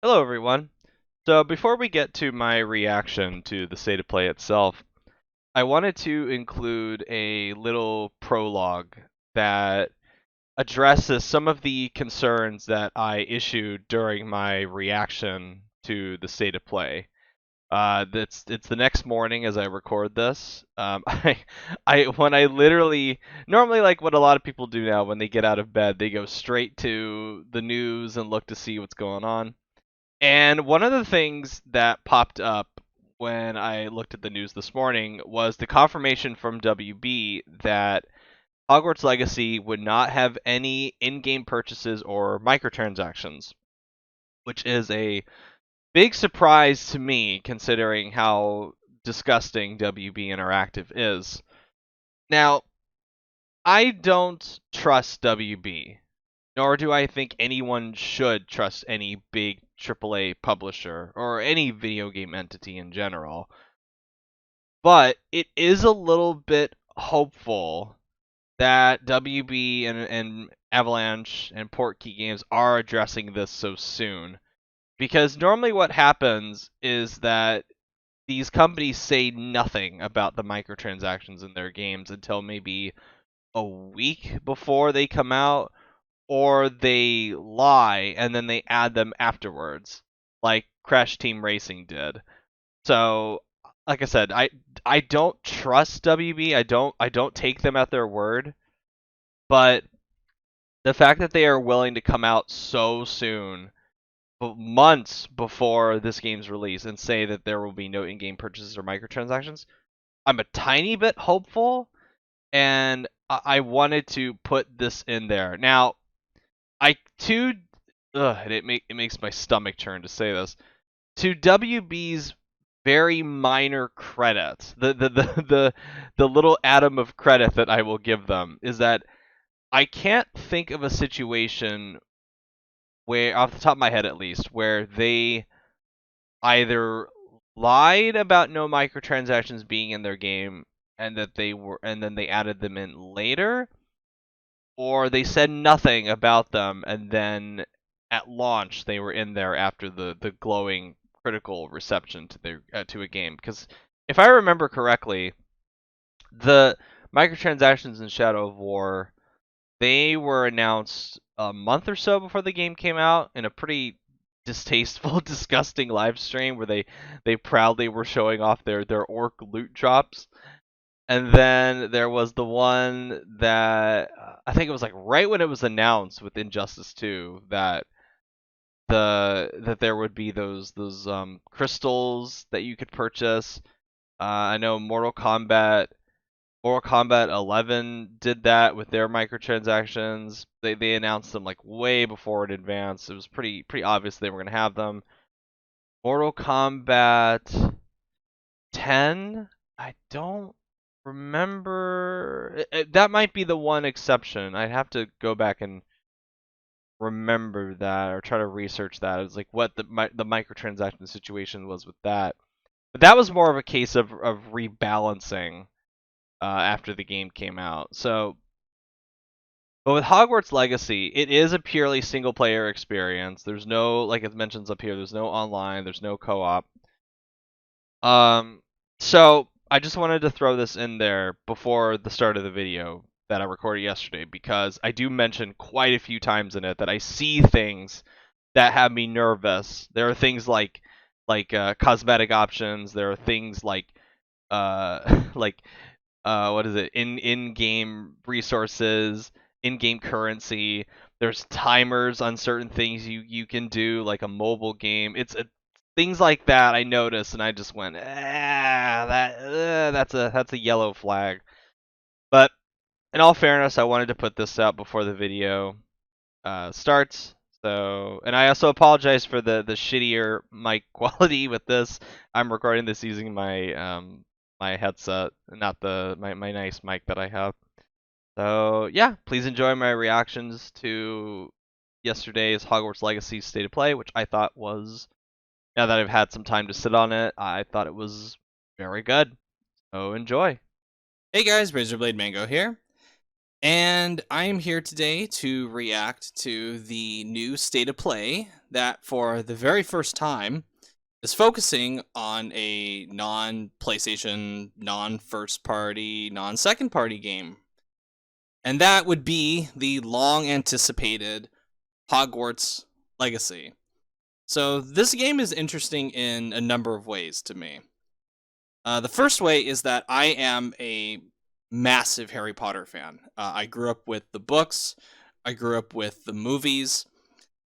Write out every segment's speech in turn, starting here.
Hello, everyone. So, before we get to my reaction to the state of play itself, I wanted to include a little prologue that addresses some of the concerns that I issued during my reaction to the state of play. It's the next morning as I record this. I when I literally normally like what a lot of people do now when they get out of bed, they go straight to the news and look to see what's going on. And one of the things that popped up when I looked at the news this morning was the confirmation from WB that Hogwarts Legacy would not have any in game purchases or microtransactions, which is a big surprise to me considering how disgusting WB Interactive is. Now, I don't trust WB, nor do I think anyone should trust any big AAA publisher or any video game entity in general. But it is a little bit hopeful that WB and Avalanche and Portkey Games are addressing this so soon. Because normally what happens is that these companies say nothing about the microtransactions in their games until maybe a week before they come out, or they lie and then they add them afterwards, like Crash Team Racing did. So, like I said, I don't trust WB. I don't take them at their word, but the fact that they are willing to come out so soon, months before this game's release, and say that there will be no in-game purchases or microtransactions, I'm a tiny bit hopeful, and I wanted to put this in there. Now, I too, and it makes my stomach churn to say this. To WB's very minor credit, the little atom of credit that I will give them is that I can't think of a situation where, off the top of my head at least, where they either lied about no microtransactions being in their game and that they were, and then they added them in later, or they said nothing about them and then at launch they were in there after the glowing critical reception to their to a game. Because if I remember correctly, the microtransactions in Shadow of War, they were announced a month or so before the game came out in a pretty distasteful, disgusting live stream where they proudly were showing off their orc loot drops. And then there was the one that I think it was like right when it was announced with Injustice 2 that there would be those crystals that you could purchase. I know Mortal Kombat 11 did that with their microtransactions. They announced them like way before in advance. It was pretty obvious they were going to have them. Mortal Kombat 10, I don't remember. That might be the one exception. I'd have to go back and remember that or try to research that. It's like what the microtransaction situation was with that. But that was more of a case of rebalancing after the game came out. So, but with Hogwarts Legacy, it is a purely single player experience. There's no, like it mentions up here, there's no online, there's no co-op. So I just wanted to throw this in there before the start of the video that I recorded yesterday because I do mention quite a few times in it that I see things that have me nervous. There are things like cosmetic options. There are things like like what is it? In-game resources, in-game currency. There's timers on certain things you can do, like a mobile game. Things like that I noticed, and I just went, that's a yellow flag. But in all fairness, I wanted to put this out before the video starts. So, and I also apologize for the shittier mic quality with this. I'm recording this using my headset, not my nice mic that I have. So yeah, please enjoy my reactions to yesterday's Hogwarts Legacy State of Play, which I thought was, now that I've had some time to sit on it, I thought it was very good. So enjoy. Hey guys, Razorblade Mango here. And I am here today to react to the new state of play that, for the very first time, is focusing on a non PlayStation, non first party, non second party game. And that would be the long anticipated Hogwarts Legacy. So, this game is interesting in a number of ways to me. The first way is that I am a massive Harry Potter fan. I grew up with the books, I grew up with the movies,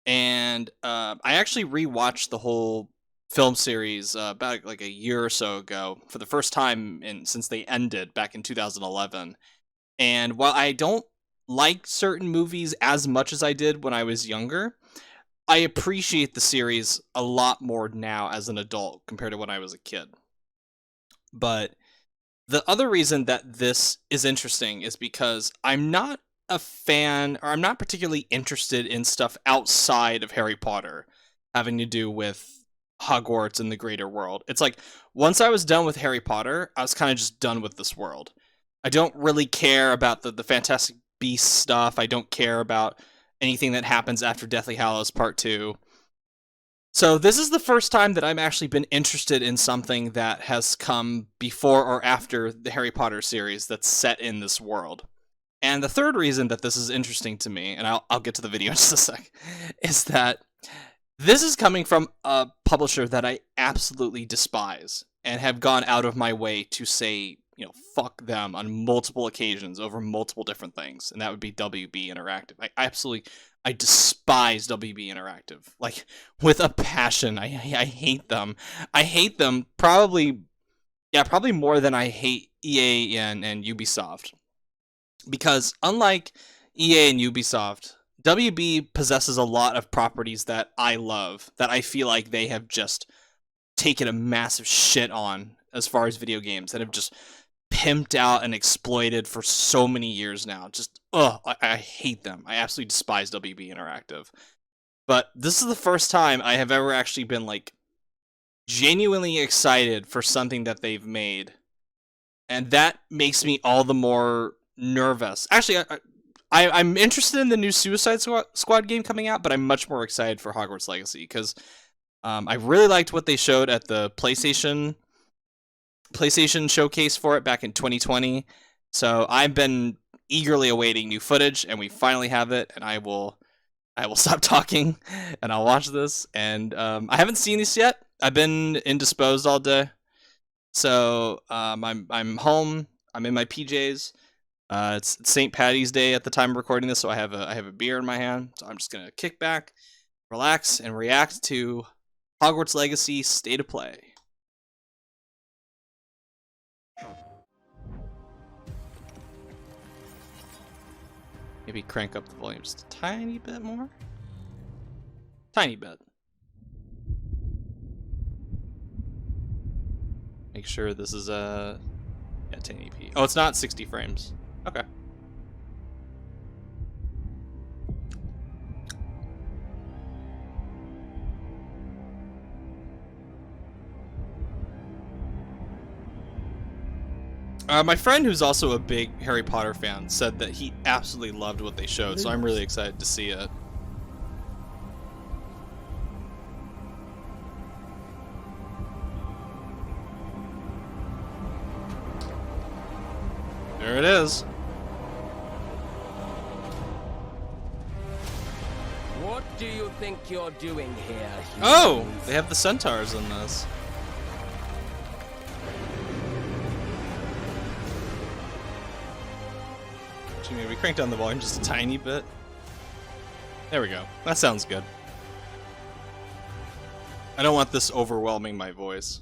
and I actually rewatched the whole film series about like a year or so ago for the first time since they ended back in 2011. And while I don't like certain movies as much as I did when I was younger, I appreciate the series a lot more now as an adult compared to when I was a kid. But the other reason that this is interesting is because I'm not a fan, or I'm not particularly interested in stuff outside of Harry Potter having to do with Hogwarts and the greater world. It's like once I was done with Harry Potter, I was kind of just done with this world. I don't really care about the Fantastic Beasts stuff. I don't care about anything that happens after Deathly Hallows Part 2. So this is the first time that I've actually been interested in something that has come before or after the Harry Potter series that's set in this world. And the third reason that this is interesting to me, and I'll get to the video in just a sec, is that this is coming from a publisher that I absolutely despise and have gone out of my way to say, fuck them on multiple occasions over multiple different things, and that would be WB Interactive. I despise WB Interactive, like, with a passion. I hate them. I hate them probably more than I hate EA and Ubisoft. Because unlike EA and Ubisoft, WB possesses a lot of properties that I love, that I feel like they have just taken a massive shit on as far as video games, that have just pimped out and exploited for so many years now. Just, I hate them. I absolutely despise WB Interactive. But this is the first time I have ever actually been, like, genuinely excited for something that they've made. And that makes me all the more nervous. Actually, I'm interested in the new Suicide Squad game coming out, but I'm much more excited for Hogwarts Legacy, because I really liked what they showed at the PlayStation showcase for it back in 2020. So I've been eagerly awaiting new footage, and we finally have it. And I will stop talking, and I'll watch this. And I haven't seen this yet. I've been indisposed all day, so I'm home. I'm in my PJs. It's St. Patty's Day at the time of recording this, so I have a beer in my hand. So I'm just gonna kick back, relax, and react to Hogwarts Legacy State of Play. Maybe crank up the volume just a tiny bit more. Tiny bit. Make sure this is 1080p. Oh, it's not 60 frames. Okay. My friend, who's also a big Harry Potter fan, said that he absolutely loved what they showed, so I'm really excited to see it. There it is. What do you think you're doing here? Oh, they have the centaurs in this. Maybe crank down the volume just a tiny bit. There we go. That sounds good. I don't want this overwhelming my voice.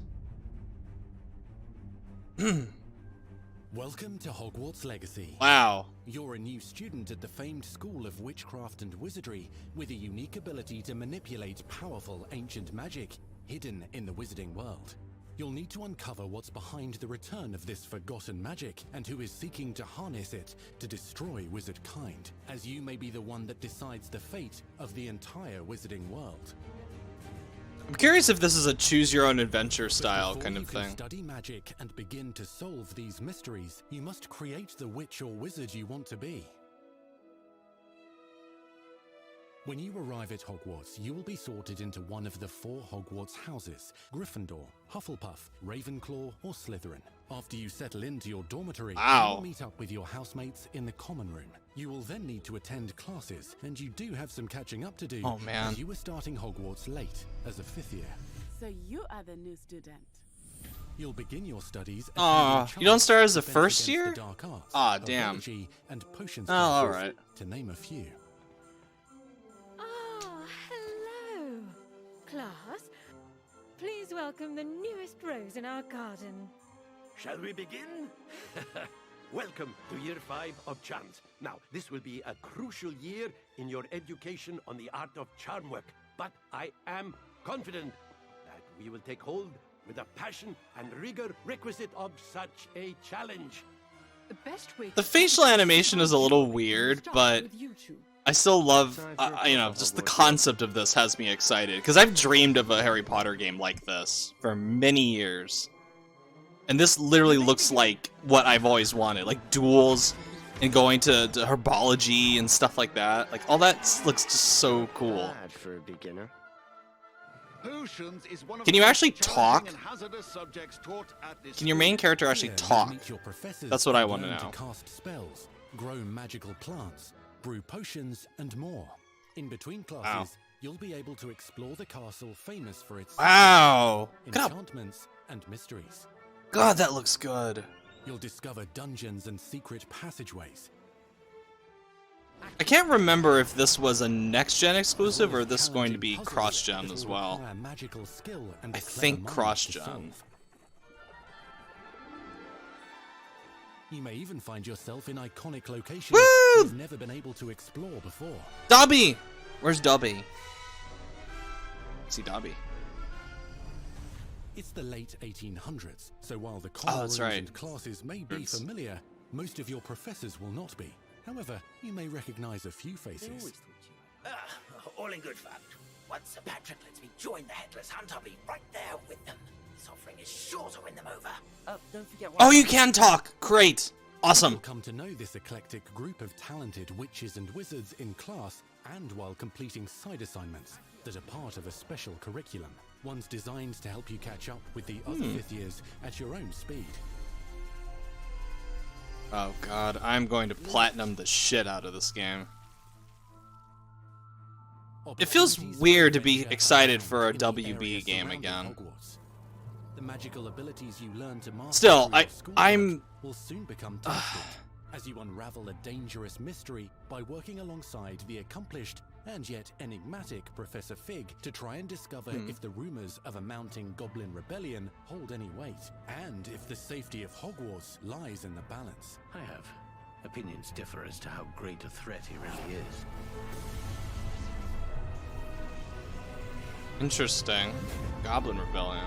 Welcome to Hogwarts Legacy. Wow. You're a new student at the famed School of Witchcraft and Wizardry, with a unique ability to manipulate powerful ancient magic hidden in the wizarding world. You'll need to uncover what's behind the return of this forgotten magic, and who is seeking to harness it to destroy wizard kind, as you may be the one that decides the fate of the entire wizarding world. I'm curious if this is a choose-your-own-adventure style kind of thing. Study magic and begin to solve these mysteries, you must create the witch or wizard you want to be. When you arrive at Hogwarts, you will be sorted into one of the 4 Hogwarts houses: Gryffindor, Hufflepuff, Ravenclaw, or Slytherin. After you settle into your dormitory, Wow. you will meet up with your housemates in the common room. You will then need to attend classes, and you do have some catching up to do. Oh, man. As you were starting Hogwarts late, as a 5th year. So you are the new student. You'll begin your studies. You don't start as a Defense first against year? the dark arts, Ah, damn. herbology, and potions Oh, classes, alright. to name a few. Ah, hello. Class, please welcome the newest rose in our garden. Shall we begin? Welcome to year 5 of charms. Now, this will be a crucial year in your education on the art of charm work, but I am confident that we will take hold with the passion and rigor requisite of such a challenge. The best way. The facial animation is a little weird, but I still love, you know, just the concept of this has me excited. Because I've dreamed of a Harry Potter game like this for many years. And this literally looks like what I've always wanted. Like duels and going to herbology and stuff like that. Like all that looks just so cool. Bad for a beginner. Potions is one of Can the you most actually challenging talk? and hazardous subjects taught at this Can your main character actually Here, you'll talk? meet your professors That's what I and wanna learn know. cast spells, grow magical plants, brew potions, and more. In between classes, you'll be able to explore the castle famous for its Wow! Look at how- enchantments and mysteries. God, that looks good. You'll discover dungeons and secret passageways. I can't remember if this was a next-gen exclusive or this is going to be cross-gen as well. Magical skill and I a clever think mind to cross-gen. solve. You may even find yourself in iconic locations Woo! you've never been able to explore before. Dobby! Where's Dobby? See Dobby. It's the late 1800s, so while the Oh, common that's rooms right. and classes may be Rooms. familiar, most of your professors will not be. However, you may recognize a few faces. All in good fun. Once Sir Patrick lets me join the Headless Hunt, I'll be right there with them. This offering is sure to win them over. Don't forget Oh, you can talk! Great! Awesome! You'll come to know this eclectic group of talented witches and wizards in class and while completing side assignments that are part of a special curriculum. Ones designed to help you catch up with the other 5th years at your own speed. Oh god, I'm going to platinum the shit out of this game. It feels Opportunities weird to for be adventure excited abound for a in the WB area game surrounding again. Hogwarts. The magical abilities you learn to master Still, through your schoolwork I'm- will soon become tested as you unravel a dangerous mystery by working alongside the accomplished and yet enigmatic Professor Fig to try and discover if the rumors of a mounting goblin rebellion hold any weight, and if the safety of Hogwarts lies in the balance. I have. Opinions differ as to how great a threat he really is. Interesting. Goblin Rebellion.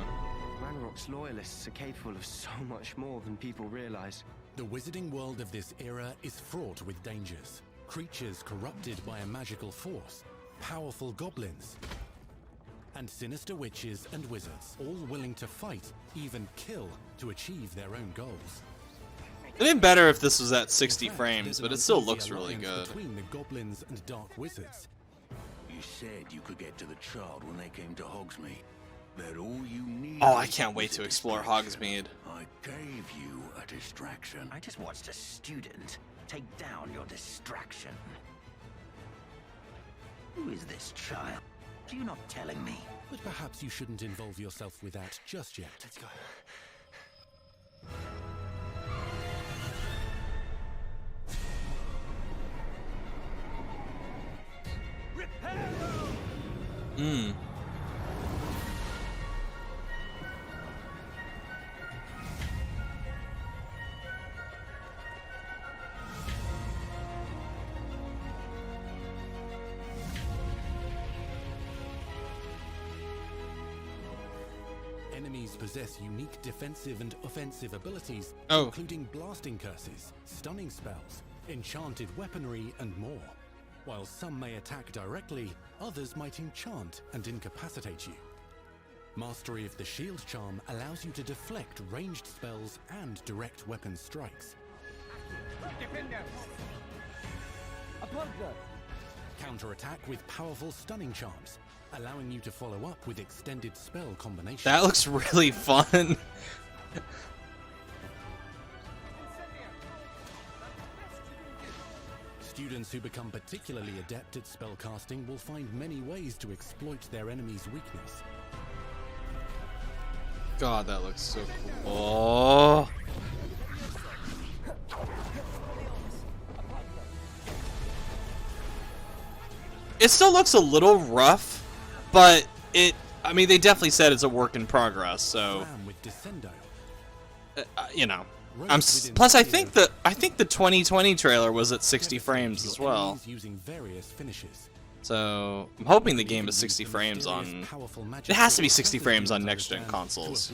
Ranrock's loyalists are capable of so much more than people realize. The wizarding world of this era is fraught with dangers. Creatures corrupted by a magical force, powerful goblins, and sinister witches and wizards, all willing to fight, even kill, to achieve their own goals. It'd be better if this was at 60 In fact, frames, there's but an it still uneasy looks really alliance good. between the goblins and dark wizards. You said you could get to the child when they came to Hogsmeade. That all you need. Oh, I can't wait to explore Hogsmeade. I gave you a distraction. I just watched a student take down your distraction. Who is this child? Are you not telling me? But perhaps you shouldn't involve yourself with that just yet. Let's go. Hmm. Enemies possess unique defensive and offensive abilities, Oh. including blasting curses, stunning spells, enchanted weaponry, and more. While some may attack directly, others might enchant and incapacitate you. Mastery of the shield charm allows you to deflect ranged spells and direct weapon strikes. Counterattack with powerful stunning charms, allowing you to follow up with extended spell combinations. That looks really fun. Students who become particularly adept at spellcasting will find many ways to exploit their enemy's weakness. God, that looks so cool. Oh. It still looks a little rough, but I mean, they definitely said it's a work in progress, so you know. Plus I think the 2020 trailer was at 60 frames as well. So, I'm hoping the game is 60 frames on... It has to be 60 frames on next-gen consoles.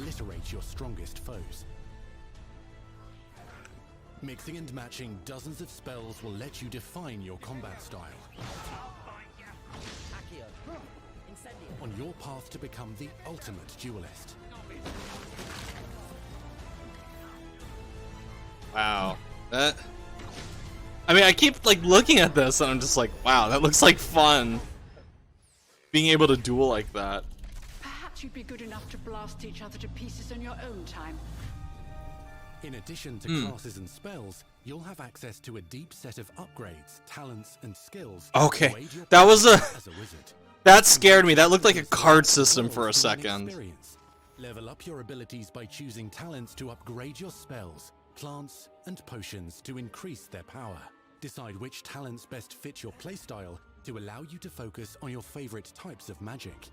Mixing and matching dozens of spells will let you define your combat style. On your path to become the ultimate duelist. Wow. That... I mean, I keep like looking at this and I'm just like, wow, that looks like fun. Being able to duel like that. Perhaps you'd be good enough to blast each other to pieces on your own time. In addition to classes and spells, you'll have access to a deep set of upgrades, talents, and skills. Okay, that was that scared me. That looked like a card system for a second. Level up your abilities by choosing talents to upgrade your spells, plants, and potions to increase their power. Decide which talents best fit your playstyle to allow you to focus on your favorite types of magic.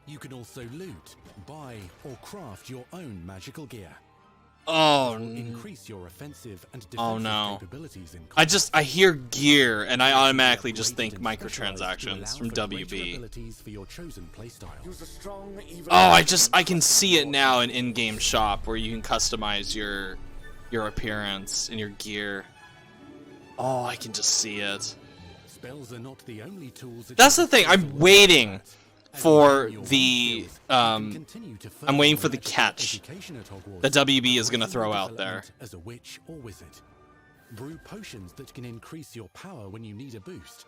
You can also loot, buy, or craft your own magical gear. Oh, increase your offensive and defensive capabilities in combat. I hear gear and I automatically just think microtransactions from WB. Oh, I can see it now in in-game shop where you can customize your appearance and your gear. Oh, I can just see it. Spells are not the only tools that That's the thing. I'm waiting for the I'm waiting for the catch that WB is going to throw out there. As a witch or wizard, brew potions that can increase your power when you need a boost.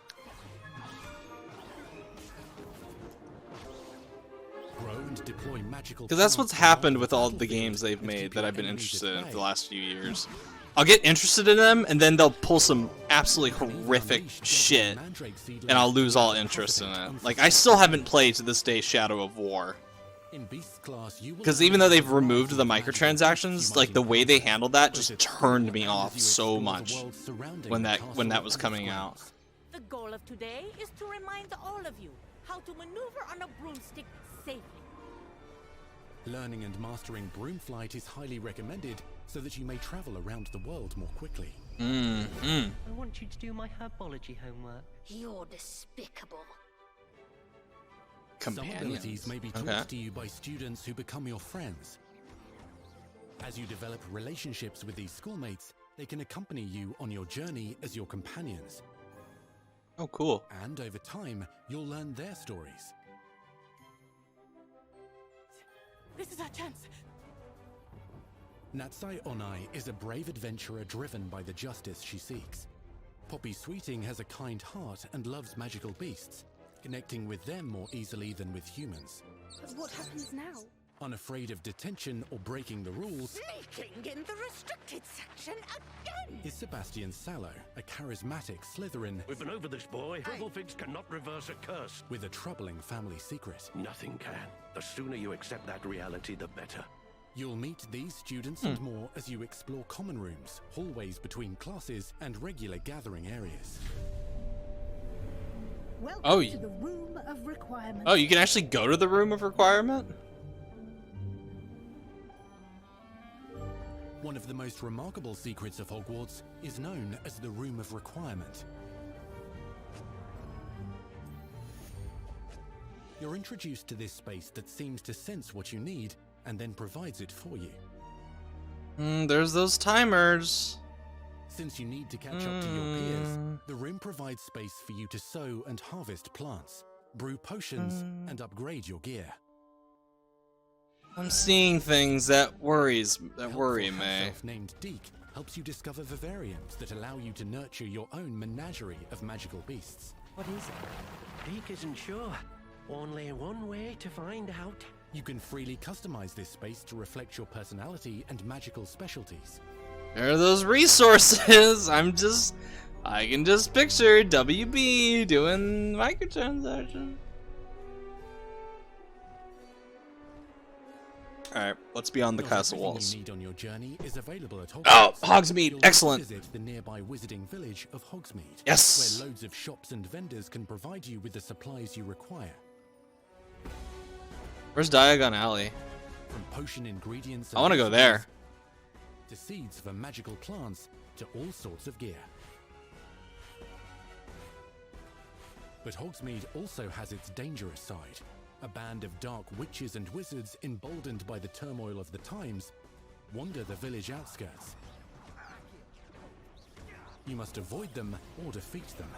Grow and deploy magical. Because that's what's happened with all the games they've made that I've been interested in for the last few years. I'll get interested in them, and then they'll pull some absolutely horrific shit, and I'll lose all interest in it. Like, I still haven't played to this day Shadow of War. Because even though they've removed the microtransactions, like, the way they handled that just turned me off so much when that was coming out. The goal of today is to remind all of you how to maneuver on a broomstick safely. Learning and mastering broom flight is highly recommended so that you may travel around the world more quickly. I want you to do my herbology homework. You're despicable. Some abilities may be taught to you by students who become your friends. As you develop relationships with these schoolmates, they can accompany you on your journey as your companions. Oh, cool. And over time, you'll learn their stories. This is our chance. Natsai Onai is a brave adventurer driven by the justice she seeks. Poppy Sweeting has a kind heart and loves magical beasts, connecting with them more easily than with humans. What happens now? Unafraid of detention or breaking the rules, Sneaking in the restricted section again! is Sebastian Sallow, a charismatic Slytherin. We've been over this, boy. Fiddlefix cannot reverse a curse. With a troubling family secret. Nothing can. The sooner you accept that reality, the better. You'll meet these students and more as you explore common rooms, hallways between classes, and regular gathering areas. Oh, To the room of requirement. oh, you can actually go to the Room of Requirement? One of the most remarkable secrets of Hogwarts is known as the Room of Requirement. You're introduced to this space that seems to sense what you need and then provides it for you. There's those timers. Since you need to catch up to your peers, the room provides space for you to sow and harvest plants, brew potions, and upgrade your gear. I'm seeing things that worry me. Self-named Deke helps you discover vivariums that allow you to nurture your own menagerie of magical beasts. What is it? Reek isn't sure. Only one way to find out. You can freely customize this space to reflect your personality and magical specialties. There are those resources. I can just picture WB doing microtransactions. Alright, what's beyond the castle walls? You need on your journey is available at Hogwarts. Oh, Hogsmeade, excellent. Visit the nearby wizarding village of Hogsmeade. Yes. Where loads of shops and vendors can provide you with the supplies you require. Where's Diagon Alley? From potion ingredients I want to go there. To seeds for magical plants to all sorts of gear. But Hogsmeade also has its dangerous side. A band of dark witches and wizards, emboldened by the turmoil of the times, wander the village outskirts. You must avoid them or defeat them.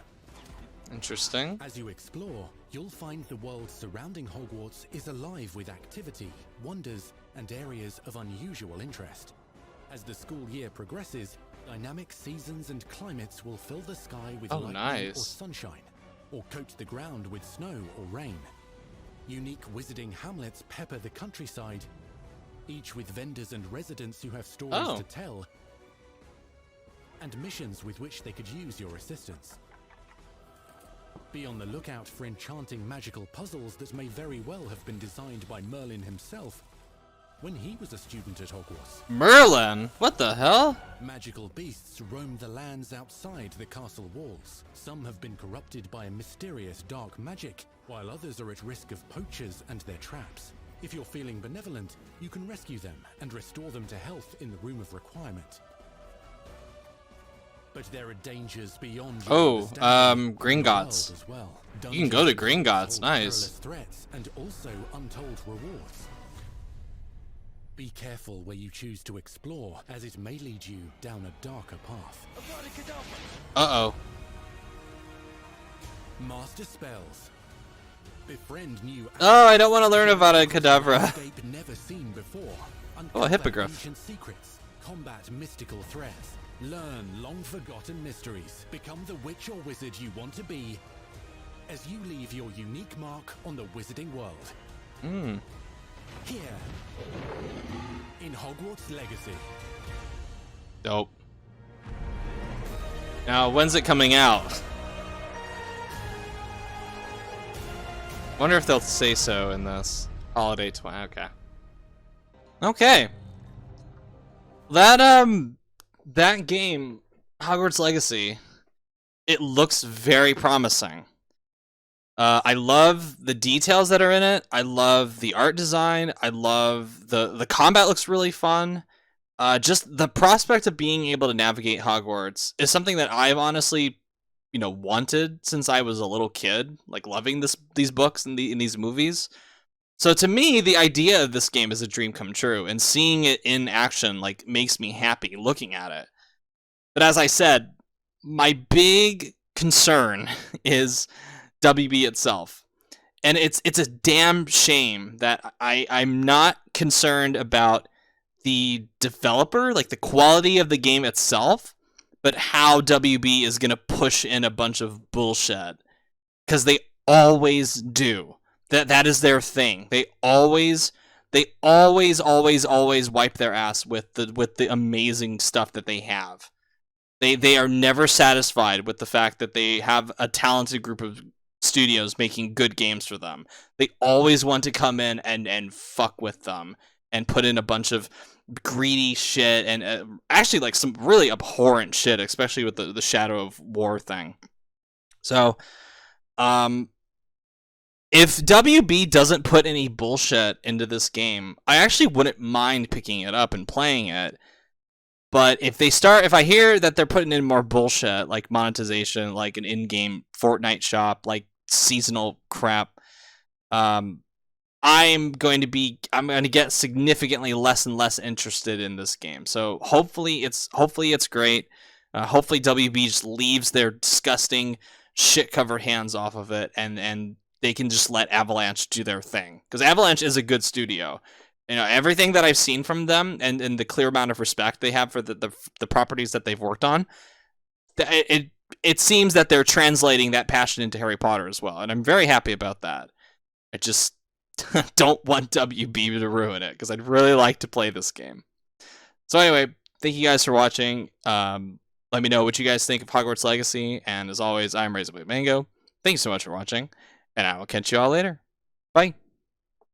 Interesting. As you explore, you'll find the world surrounding Hogwarts is alive with activity, wonders, and areas of unusual interest. As the school year progresses, dynamic seasons and climates will fill the sky with lightning or sunshine, or coat the ground with snow or rain. Unique wizarding hamlets pepper the countryside, each with vendors and residents who have stories to tell, and missions with which they could use your assistance. Be on the lookout for enchanting magical puzzles that may very well have been designed by Merlin himself when he was a student at Hogwarts. Merlin? What the hell? Magical beasts roam the lands outside the castle walls. Some have been corrupted by a mysterious dark magic, while others are at risk of poachers and their traps. If you're feeling benevolent, you can rescue them and restore them to health in the Room of Requirement. But there are dangers beyond Gringotts. As well. You can go to Gringotts, nice. Threats and also untold rewards. Be careful where you choose to explore, as it may lead you down a darker path. Uh-oh. Master spells. Befriend new. Oh, I don't want to learn about a Kadabra. Never seen before. Oh, a hippogriff. Ancient secrets. Combat mystical threats. Learn long-forgotten mysteries. Become the witch or wizard you want to be as you leave your unique mark on the wizarding world. Here, in Hogwarts Legacy. Dope. Now, when's it coming out? Wonder if they'll say so in this holiday 20. Okay. Okay. That game, Hogwarts Legacy, it looks very promising. I love the details that are in it. I love the art design. I love the combat looks really fun. Just the prospect of being able to navigate Hogwarts is something that I've honestly, wanted since I was a little kid, like loving these books and in these movies. So to me, the idea of this game is a dream come true, and seeing it in action makes me happy looking at it. But as I said, my big concern is WB itself. And it's a damn shame that I'm not concerned about the developer, the quality of the game itself, but how WB is going to push in a bunch of bullshit. Because they always do. That is their thing. They always wipe their ass with the amazing stuff that they have. They are never satisfied with the fact that they have a talented group of studios making good games for them. They always want to come in and fuck with them and put in a bunch of greedy shit and actually some really abhorrent shit, especially with the Shadow of War thing. So, if WB doesn't put any bullshit into this game, I actually wouldn't mind picking it up and playing it. But if I hear that they're putting in more bullshit, like monetization, like an in-game Fortnite shop, like seasonal crap, I'm going to get significantly less and less interested in this game. So hopefully it's great. Hopefully WB just leaves their disgusting shit-covered hands off of it, and they can just let Avalanche do their thing. Because Avalanche is a good studio. Everything that I've seen from them and the clear amount of respect they have for the properties that they've worked on, it it seems that they're translating that passion into Harry Potter as well, and I'm very happy about that. I just don't want WB to ruin it, because I'd really like to play this game. So anyway, thank you guys for watching. Let me know what you guys think of Hogwarts Legacy, and as always, I'm Razorblade Mango. Thank you so much for watching, and I will catch you all later. Bye.